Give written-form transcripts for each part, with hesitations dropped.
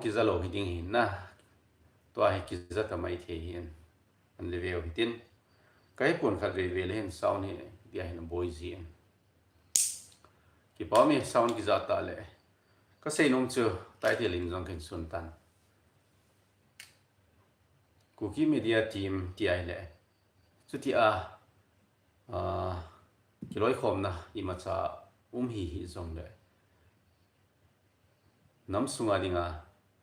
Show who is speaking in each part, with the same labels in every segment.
Speaker 1: ki zalo hi ding hin na to hi ki zata mai the hin an level hitin kai pun khat level hin sound hi dia hin boy ji ki pa mi sound ki zata le ka sei nong chu tai the ling jong ken sun tan Kuki media team ti ai le chu ti a ki loi khom na I ma cha hi zong le nam sunga dinga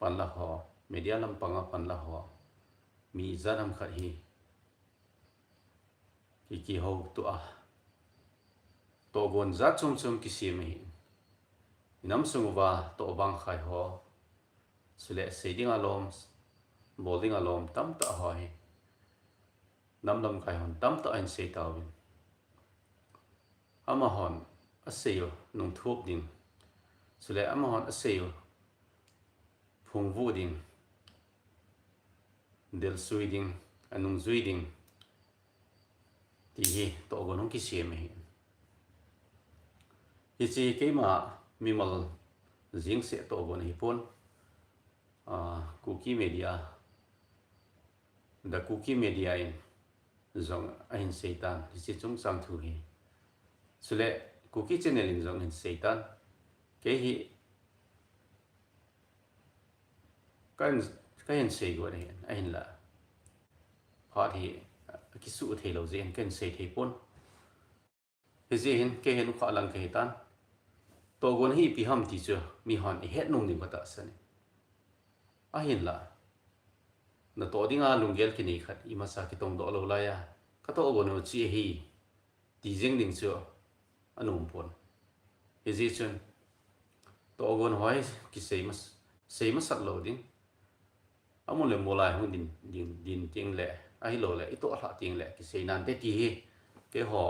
Speaker 1: pan la ho media lam panga pan la ho mi zanam khat hi ki ho tu a to gon za chum ki si mi nam sunga wa to bang khai ho sule seiding alom bowling alom tam ta ho hi nam lam kai hon tam ta an sei tawin ama hon aseyo nung thup ding sule ama hon aseyo phung vu ding del sui ding anung zui ding ti hi to gonong ki siam hi chi ke ma mi mal jing se to gon hi pon Kuki media the Kuki media in zong ain seitan chi chung sang thu hi sule Kuki channel in zong in seitan ke hi kan sei go ne ain la Khat hi ki su the lo zen kan sei the pon he je hin ke hen kha lang ke tan to gon hi pi ham ti chu mi hon het nong ni bata sani a hin la na to dinga lungel ki ni khat I ma sa ki tong do lo la ya ka to gon no chi hi ti jing ding chu anum pon he je chun to gon hoi ki sei ma sat lo ding amon le molai hun din ting le ai lo le ito ha ting le ki sei nan te ti hi ke ho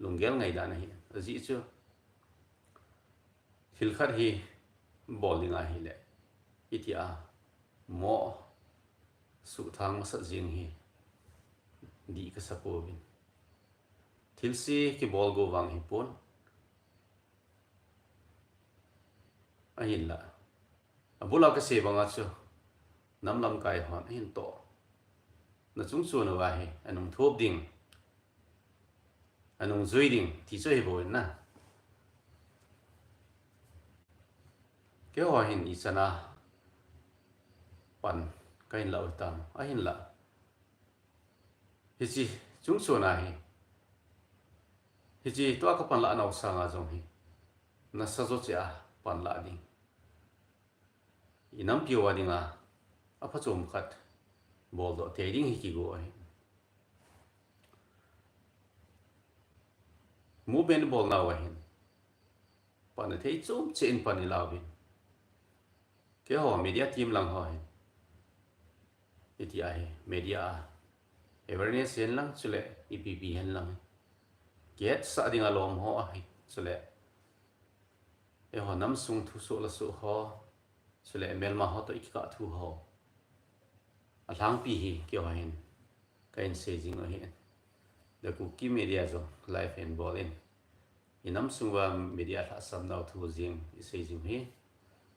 Speaker 1: lungel ngai da na hi ji chu hil khat hi bowling a hi le itia mo su thang ma sa jing hi di ka sa ko bin thil si ki ball go wang hi pon a hin la abula ka se banga chu nam lam kai hon hin to na chung chu na wa hi anung thop ding anung zui ding ti chu hi boin na ke ho hin I chana pan kain lau tam a hin la hi chi chung chu na hi chi to ka pan la nau sa nga jong hi na sa zo cha pan la ding inam piwa dinga apa chom khat bol do te ding hi ki go ai mu ben bol na wa hin pan the chom chen pan ni lawin ke ho media team lang ho hin iti ai media awareness hen lang chule EPP hen lang get sa ding alom ho ai chule e ho nam sung thu so la su ho chule mel ma ho to ikka thu ho alang pi hi ke ho hin kain se jing o hin the Kuki media zo live and ball in inam sungwa media tha sam nau thu jing se jing hi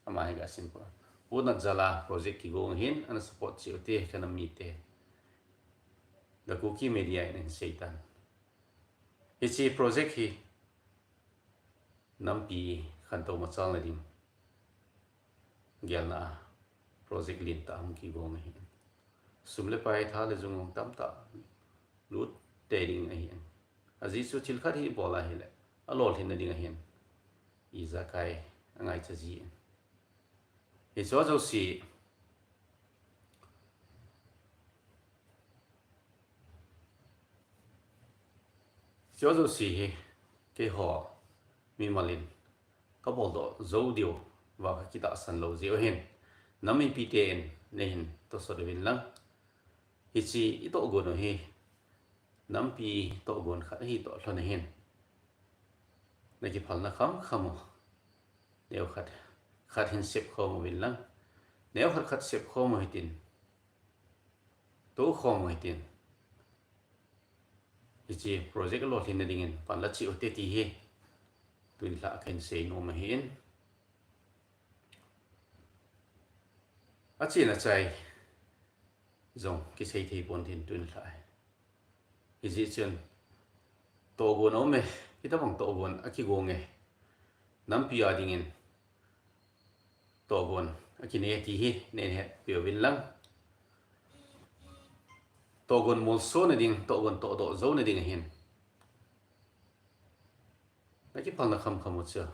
Speaker 1: ama ga simple una jala project ki gong hin an support chi te kana mi te the Kuki media in seitan ichi project hi nampi khan to ma chal na ding gelna project Lentah ki gong hin sumle pai tha le jung tam ta lut trading a hin aji su chil khat hi bola hi le Alolhin na ding a hin I za kai angai cha ji he zo si hi ke ho mi malin ka bol do zo dio wa ka kita san lo ji o hin nami ptn ne hin Tosot Uvin lang hi chi I to go no hi nam pi to gon khat hi to thon hin na ki phal na khamo neu khat hin sep kho mo win lang neu khat sep kho mo hitin to kho mo hitin ichi project Alolhin na dingin pan la chi o te ti hi tuin la kan sei no ma hin a chi na chai zong ki sei thei pon thin tun lại hi ji chen to gon ome ki ta bang to gon Akigong e nam pi a ding in to gon akine ti hi ne he pi win lang to gon mol so na ding to gon to do zo na ding hin na ki phal na kham kham cha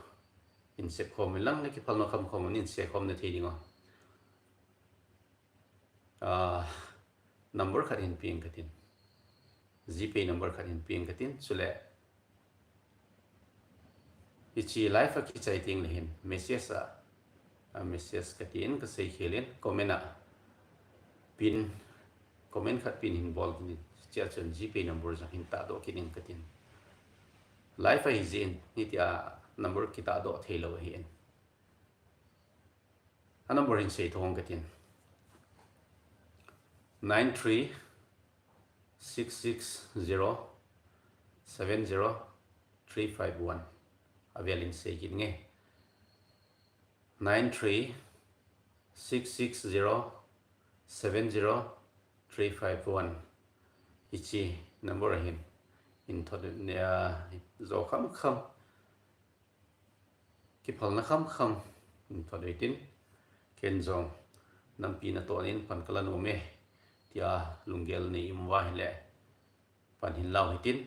Speaker 1: in se khom lang na ki phal na kham khom in se khom na thei ding number khat in ping katin gp number khat in ping katin chule ichi live a ki chai ting lehin message a message katin ka sei khelin comment a pin comment khat pin in bol kin chia chen gp number za hin ta do kin katin live a hi zin ni tia number ki ta do thelo hin a number in sei thong katin 9366070351 avialin sei kin nge 9366070351 ichi number hin in thod ne zo kham kham ki phal na kham kham in thod tin ken zong nam pi na to in pan kala no me tia lungel ni imwa hele pan hin lau hitin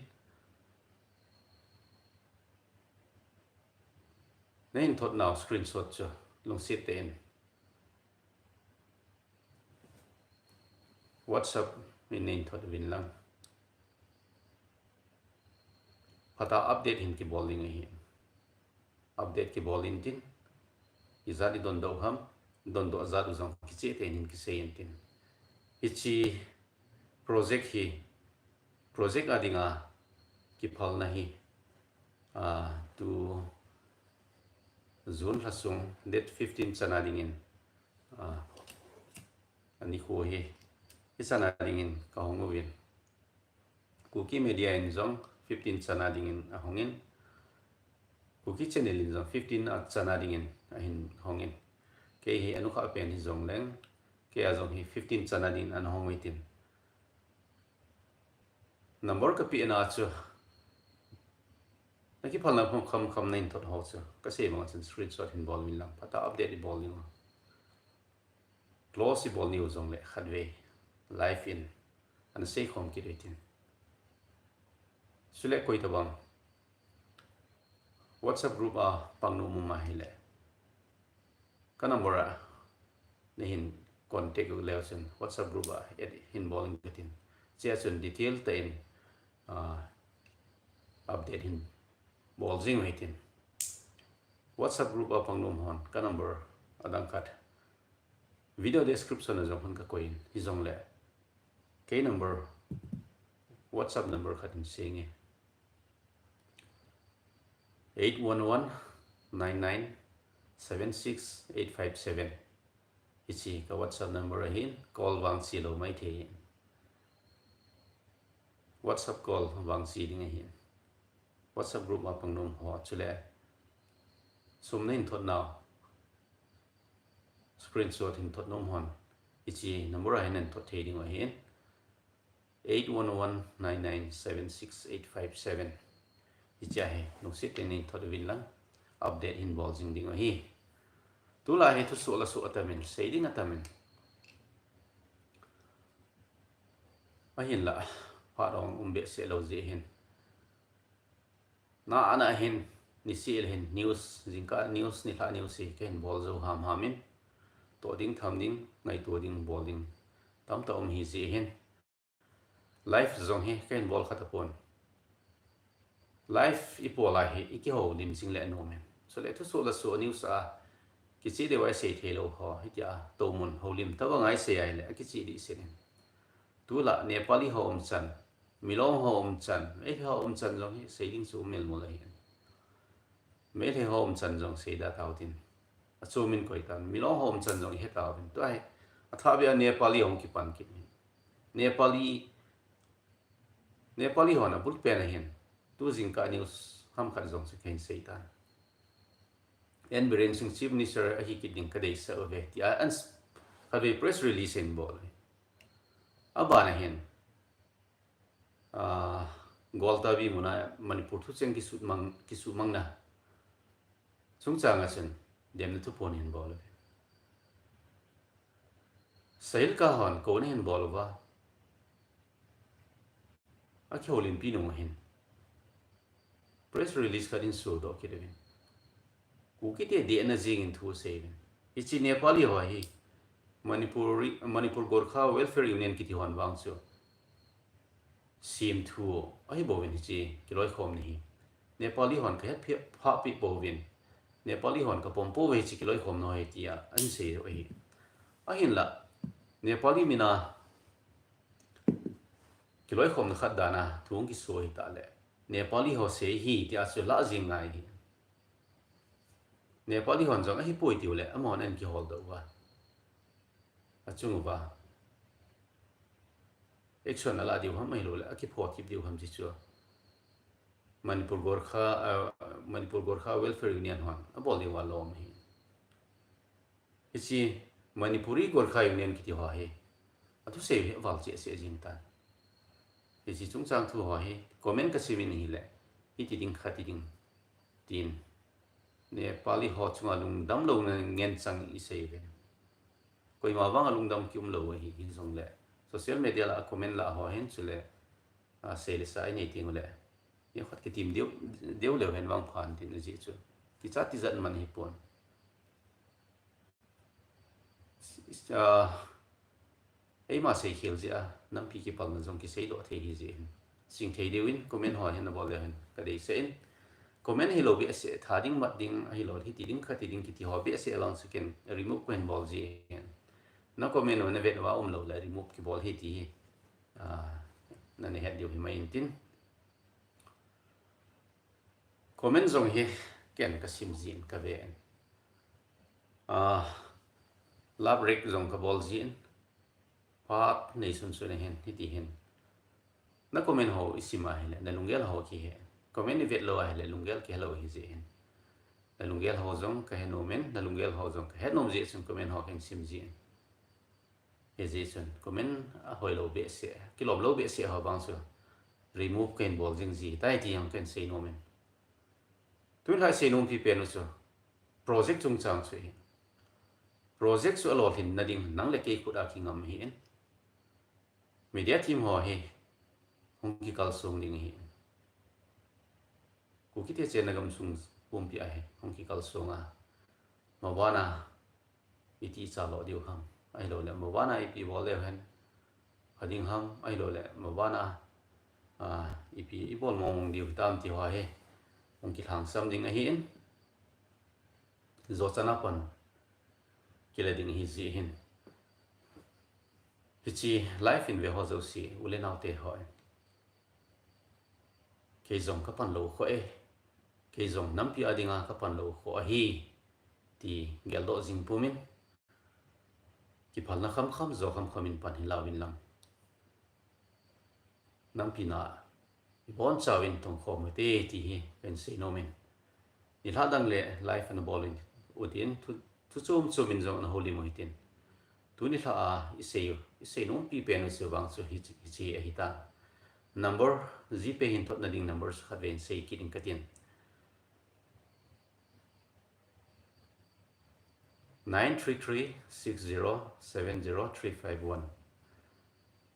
Speaker 1: nên thốt nào screenshot cho long sit tên WhatsApp nên thốt vin lang pata update hin ki bowling hi update ki bowling tin izadi don do ham don do azad uzang ki che tên hin ki seyin tin ichi project adinga ki phal na hi tu June hasung date 15 chana dingin ani ko hi isana dingin ka hongwin Kuki media in zong 15 chana dingin a hongin Kuki channel in zong 15 chana dingin a hin hongin ke hi anu kha pen hi zong leng ke a zong hi 15 chana din an hongwitin number ka pi na chu cái phần là không nên thuật hậu chứ cái gì mà trên screenshot hình ball mình làm phải ta update đi ball nhưng close ball news dòng lệ khát về live in anh sẽ không kịp đấy tin sulit koi tabang WhatsApp group pang no muma hile cái number ne hin contact relation WhatsApp group hin ball tin chia sẻ detail tên update hin bol jing hitin WhatsApp group apang nom hon ka number adang khat video description azong hon ka koin hizong le ke number WhatsApp number khatin senge 8119976857 ichi ka WhatsApp number hin call wang silo mai the WhatsApp call wang si ding hin WhatsApp group apang nom ho chule sum nen thot now screenshot hin thot nom hon ichi number hin en thot theding wa hin 8119976857 ichi he no sit en thot win lang update in ball jing ding wa hi tu la he tu so la so atamin saying atamin ma hin la pa dong umbe se lo je hin na ana hin ni sil hin news jingka news ni tha news si ken bol zo ham hamin to ding tham ding ngai to ding bowling tam ta hi ji hin life zong he ken bol khatapon life ipola he ikiho dim sing le no men so le thu so la so news ki chi de wa se thelo ho hitia to mun holim ta wa ngai se ai le ki chi di se tu la Nepali home chan Milong home chan mấy home chan giống như xây dựng số mình một lần mấy cái home chan giống xây đã tao tin số mình coi tan Milong home chan giống hết tao tin tôi thà bây Nepali home ki pan ki Nepali ho na bút pen hen tu jing ka news ham khat giống se khen xây tan en brain sing chief minister hi ki ding ka dei sa ve ti an khadwe press release in ball abana hen gol tabi muna manipur thu cheng ki su mang na sung chang a chen dem na thu pon hin ball sahil ka hon ko ne hin ball wa a kholin pi no hin press release kadin su do ki devin Kuki te de na jing in thu seven ichi Nepali ho hi Manipur Gorkha Welfare Union ki ti hon wang chu sim thu ai bovin chi kiloi khom ni Nepali hon ka phi pha pi bovin Nepali hon ka pompo ve chi kiloi khom no he tia an se ro hi a hin la Nepali mina kiloi khom na khat dana thung ki so hi ta le Nepali ho se hi tia su la jing ngai hi Nepali hon jong a hi poi tiu le amon an ki hol do wa achung ba action ala diu ham mai lo le aki pho ki diu ham ji chu Manipur Gorkha Welfare Union hon abol di wa lom hi ichi Manipuri Gorkha Union ki ti ho hi atu se wal che se jin ta ichi chung chang thu ho hi comment ka simin hi le hi ti ding khati ding tin Nepali ho chunga lung dam lo na ngen chang i se ve koi ma wang lung dam kyum lo hi hin song le social media la comment la ho hen chule a se le sai nei ting le ye khat ki tim deu le hen wang phan tin ji chu ki cha ti zan man hi pon ei ma se khil ja nam pi ki pal na jong ki sei do the hi ji sing thei deuin comment ho hen na bol le hen ka dei se in comment hi lo bi ase thading mat ding hi lo hi ti ding khati ding ki ti ho bi ase along second remove pen ball ji na comment no na vet wa lo la remove ki ball hi ti na ne het diu hi mai tin comment zong hi ken ka sim jin ka ve la break zong ka ball jin pat nei sun sun hen hi ti hen na comment ho isima hi le na lungel ho ki he comment ni vet lo ai le lungel ke lo hi je hen na lungel ho zong ka he no men na lungel ho zong ka he nom je sun comment ho ken sim jin he je sun comment a hoi lo be se ki lo be se ho bang su remove ken ball jing ji tai ti yang ken sei no men tun hai sei nom pi pen su project chung chang chu hi project su Alolhin Nading nang le ke khuda ki ngam hi en media team ho hi hong ki kal sung ding hi Kuki te chen nagam sung pum pi ai hong ki kal sunga mawana iti cha lo diu ham ai lo le mawana ipi bol le hen hading ham ai lo le mawana ipi ibol mong diu tam ti wa he hong ki thang sam ding a hi en zo chana pan kile ding hi ji hin hichi life in ve ho zo si ule nau te hoi ke zong ka pan lo kho e ke zong nam pi adinga ka pan lo kho hi ti gel do jing pumin ki phal na kham zo kham in pan hi lawin lam nam pi na bon chawin tong kho me te ti hi pen sei no men ni la dang le life and bowling udin tu chum in zong na holi mo hitin tu ni la isei no pi pen so bang so hi chi a hi ta number z pe hin thot na ding numbers khat ven sei ki ding katin 933607031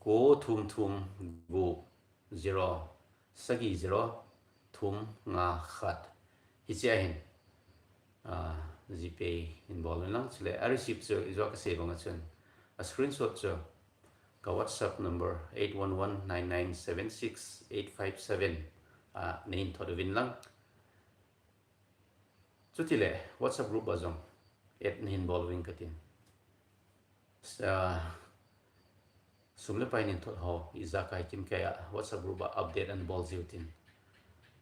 Speaker 1: ko thum gu 0 sagi 0 thum nga khat hi che hin gpay involved lang chile a receipt so izo ka save nga chen a screenshot so ka WhatsApp number 8119976857 nin thod win lang chutile WhatsApp group bazong et involving katin sumle pai nin thot ho iza kai kim kaya WhatsApp group update and ball ziutin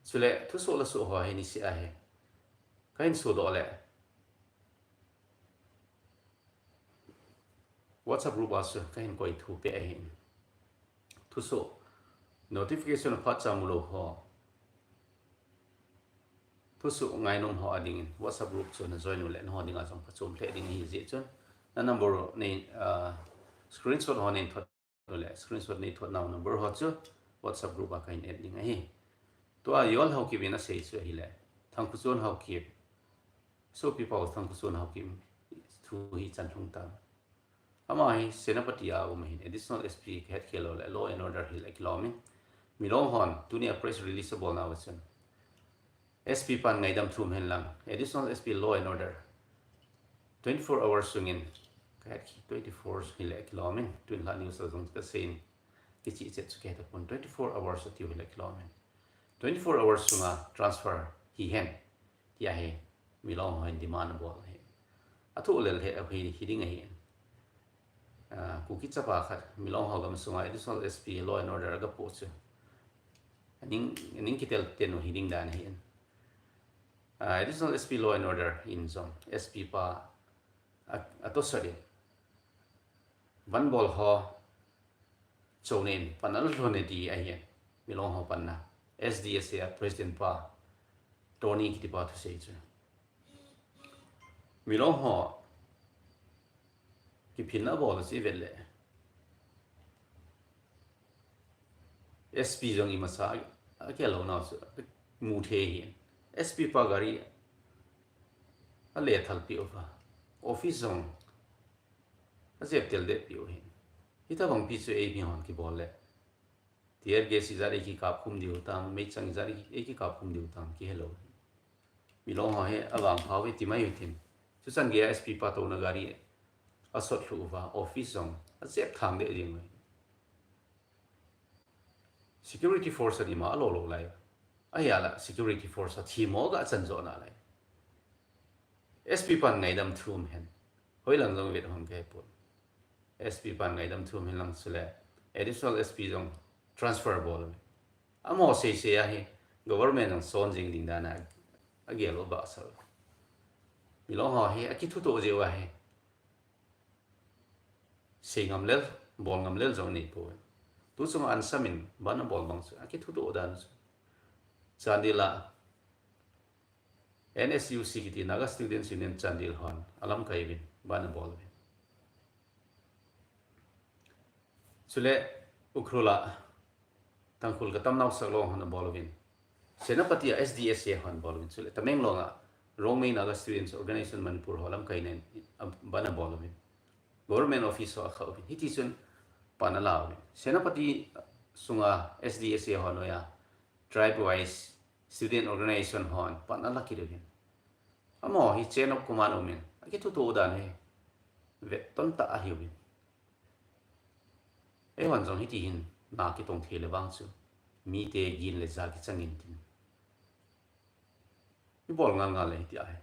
Speaker 1: chule thu so la so ho he ni si a he kain so do le WhatsApp group asu kain koi thu pe a hin thu so notification phat chamulo ho thu so ngai nom ho ading WhatsApp group so na join le no dinga jong ka chom the ding hi je chon number nei screenshot hon in thot le screenshot nei thot now number hot chu WhatsApp group a kain add ding hi to a yol how ki bina sei chu hi le thang ku chon how ki so people thang ku chon how ki thu hi chan thung ta ama hi senapati a hin additional SP Khat khelo le law and order hi le kilomi milong hon tunia press release bol na wachen SP pan ngai dam thum hen lang additional SP law and order 24 hours sungin Khat 24 hi le kilomi twin la news zong ka sein ki chi chet chu ke ta pon 24 hours at you le kilomi 24 hours sunga transfer hi hen ya he milong hon demand bol he athu lel he a hi ding hi Kuki chapa khat milong hogam sunga additional SP law and order ga po chu ning kitel tenu hiding dan hi additional SP law and order in zone SP pa atosari ban bol ho chonin panal lone di a hi milong ho panna SDS president pa Tony ki pa thu sei chu milong ho ki phina bol si vele SP jong i masa ke lo na su mu the hi SP pa gari a le thal pi over office zone a zep tel de pi hin hita bang pi chu a bi hon ki bol le tier ge si zari ki kap khum diu tam me chang zari e ki kap khum diu tam ki hello milong ho he awang phawi ti mai utin chu chan ge SP pa to na gari asot luwa office zone a zep thang de ring security force ni ma lo lai ayala security force thi mo ga chan zo na lai SP pan ngai dam thum hen hoi lang jong vet hom ke pon SP pan ngai dam thum hen lang sule additional SP jong transfer bol amo se ya hi government ang son jing ding da na agelo ba sa milong ho hi akithu to je wa he sei ngam lel bol ngam lel jong ni po tu sung an samin bana bol bang su aki thu do dan su chandila NSUC ki naga students union chandil hon alam kai bin bana bol bin sule ukrula tangkul ka tamnaw saklong hon bol bin senapati SDS hon bol bin sule tameng longa rongmei naga students organization manipur holam kai nen bana bol bin government office ho khaw bin hiti sun panalaw senapati sunga SDS honoya tribe wise student organization hon panala kirin amo hi chain of command omen aki tu to dan he ve ton ta a hiwin e wan jong hiti hin na ki tong thele wang chu mi te gin le za ki changin tin i bol ngal ngal le ti a he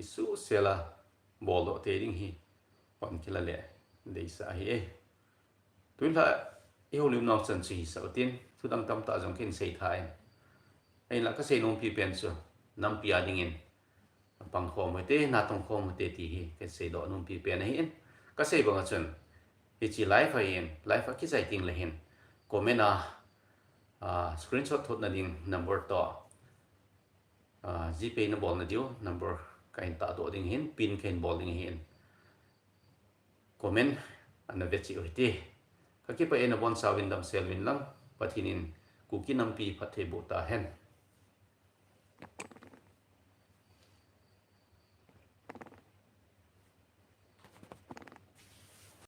Speaker 1: isu sela bol do te ding hi pan kila le de sa hi e tuin la e holim nok chan chi sa tin thu dang tam ta jong kin sei thai ai la ka sei nom pi pen chu nam pi ading in pang khom te na tong khom te ti hi ke sei do nom pi pen hi in ka sei bang chun hi chi live hi in live ki sai ting le hin comment screenshot thot na ding number to gpay na bol na dio number kain ta do ding hin pin kain bol ding hin comment an ve chi oi kaki pa ena bon sawin dam selvin lang pathinin kuki nampi phathe bota hen